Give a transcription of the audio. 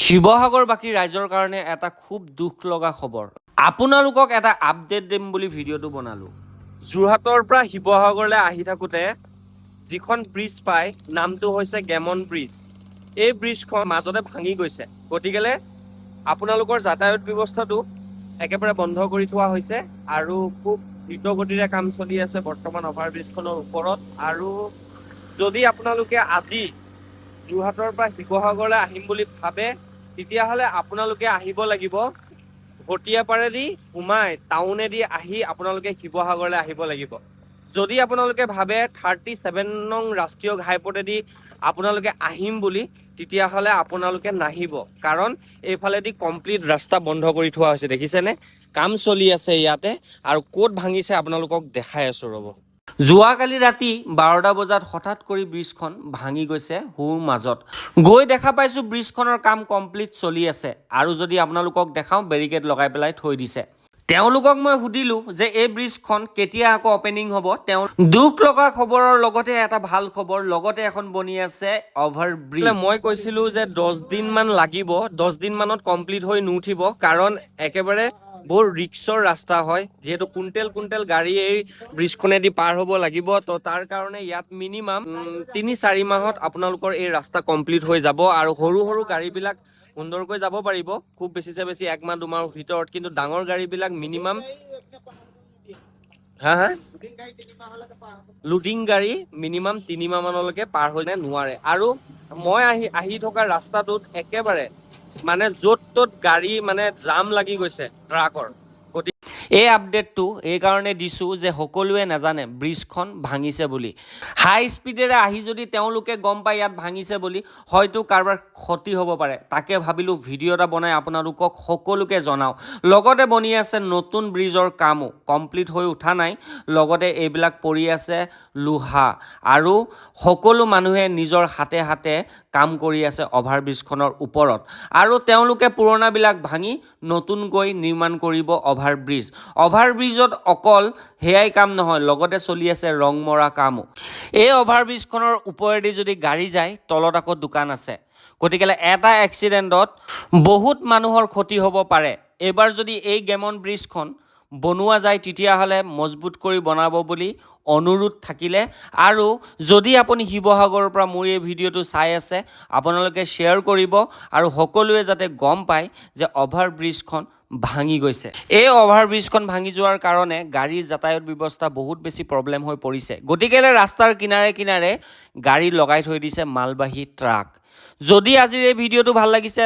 শিৱসাগৰবাসী ৰাইজৰ কাৰণে এটা খুব দুখ লগা খবৰ। আপোনালোকক এটা আপডেট দিম বুলি ভিডিঅ'টো বনালোঁ। যোৰহাটৰ পৰা শিৱসাগৰলৈ আহি থাকোঁতে যিখন ব্ৰিজ পায় নামটো হৈছে গেমন ব্ৰিজ। এই ব্ৰিজখন মাজতে ভাঙি গৈছে, গতিকেলে আপোনালোকৰ যাতায়াত ব্যৱস্থাটো একেবাৰে বন্ধ কৰি থোৱা হৈছে আৰু খুব দ্ৰুতগতিৰে কাম চলি আছে বৰ্তমান অভাৰব্ৰিজখনৰ ওপৰত। আৰু যদি আপোনালোকে আজি যোৰহাটৰ পৰা শিৱসাগৰলৈ আহিম বুলি ভাবে তেতিয়াহ'লে আপোনালোকে আহিব লাগিব ভটিয়াপাৰেদি সোমাই টাউনেদি আহি আপোনালোকে শিৱসাগৰলৈ আহিব লাগিব। যদি আপোনালোকে ভাবে 37 নং ৰাষ্ট্ৰীয় ঘাইপথেদি আপোনালোকে আহিম বুলি তেতিয়াহ'লে আপোনালোকে নাহিব, কাৰণ এইফালেদি কমপ্লিট ৰাস্তা বন্ধ কৰি থোৱা হৈছে। দেখিছেনে কাম চলি আছে ইয়াতে, আৰু ক'ত ভাঙিছে আপোনালোকক দেখাই আছোঁ ৰ'ব। যোৱাকালি ৰাতি 12টা বজাত হঠাৎ কৰি ব্ৰিজখন ভাঙি গৈছে সুৰ মাজত। গৈ দেখা পাইছোঁ ব্ৰিজখনৰ কাম কমপ্লিট চলি আছে, আৰু যদি আপোনালোকক দেখাওঁ বেৰিকেড লগাই পেলাই থৈ দিছে। তেওঁলোকক মই সুধিলোঁ যে এই ব্ৰিজখন কেতিয়া আকৌ অপেনিং হ'ব। তেওঁ দুখ লগা খবৰৰ লগতে এটা ভাল খবৰ, লগতে এখন বনি আছে অভাৰ ব্ৰিজ। মই কৈছিলোঁ যে 10 দিনমান লাগিব, 10 দিনমানত কমপ্লিট হৈ নুঠিব, কাৰণ একেবাৰে বৰ ৰিক্সৰ ৰাস্তা হয়, যিহেতু কুইণ্টেল কুইণ্টেল গাড়ী এই ব্ৰিজখনেদি পাৰ হ'ব লাগিব। তো তাৰ কাৰণে ইয়াত মিনিমাম 3-4 মাহত আপোনালোকৰ এই ৰাস্তা কমপ্লিট হৈ যাব, আৰু সৰু সৰু গাড়ীবিলাক সুন্দৰকৈ যাব পাৰিব, খুব বেছিছে বেছি 1 মাহ 2 মাহৰ ভিতৰত। কিন্তু ডাঙৰ গাড়ীবিলাক মিনিমাম লোডিং গাড়ী মিনিমাম 3 মাহ মানলৈকে পাৰ হৈ নোৱাৰে। আৰু মই আহি থকা ৰাস্তাটোত একেবাৰে মানে য'ত ত'ত গাড়ী মানে জাম লাগি গৈছে ট্ৰাকৰ। এই আপডেটটো এইকাৰণে দিছোঁ যে সকলোৱে নাজানে ব্ৰিজখন ভাঙিছে বুলি। হাই স্পীডেৰে আহি যদি তেওঁলোকে গম পায় ইয়াত ভাঙিছে বুলি, হয়তো কাৰোবাৰ ক্ষতি হ'ব পাৰে। তাকে ভাবিলোঁ ভিডিঅ' এটা বনাই আপোনালোকক সকলোকে জনাওঁ। লগতে বনি আছে নতুন ব্ৰিজৰ কামো কমপ্লিট হৈ উঠা নাই, লগতে এইবিলাক পৰি আছে লোহা, আৰু সকলো মানুহে নিজৰ হাতে হাতে কাম কৰি আছে অভাৰব্ৰিজখনৰ ওপৰত। আৰু তেওঁলোকে পুৰণাবিলাক ভাঙি নতুনকৈ নিৰ্মাণ কৰিব অভাৰব্ৰিজ। অভাৰব্ৰিজত অকল সেয়াই কাম নহয়, লগতে চলি আছে ৰং মৰা কামো। এই অভাৰব্ৰিজখনৰ ওপৰেদি যদি গাড়ী যায়, তলত আকৌ দোকান আছে, গতিকে এটা এক্সিডেণ্টত বহুত মানুহৰ ক্ষতি হ'ব পাৰে। এইবাৰ যদি এই গেমন ব্ৰিজখন বনোৱা যায় তেতিয়াহ'লে মজবুত কৰি বনাব বুলি অনুৰোধ থাকিলে। আৰু যদি আপুনি শিৱসাগৰৰ পৰা মোৰ এই ভিডিঅ'টো চাই আছে, আপোনালোকে শ্বেয়াৰ কৰিব, আৰু সকলোৱে যাতে গম পায় যে অভাৰব্ৰিজখন ভাঙি গৈছে। এই অভাৰব্ৰিজখন ভাঙি যোৱাৰ কাৰণে গাড়ীৰ যাতায়াত ব্যৱস্থা বহুত বেছি প্ৰব্লেম হৈ পৰিছে, গতিকে ৰাস্তাৰ কিনাৰে কিনাৰে গাড়ী লগাই থৈ দিছে মালবাহী ট্ৰাক। যদি আজিৰ এই ভিডিঅ'টো ভাল লাগিছে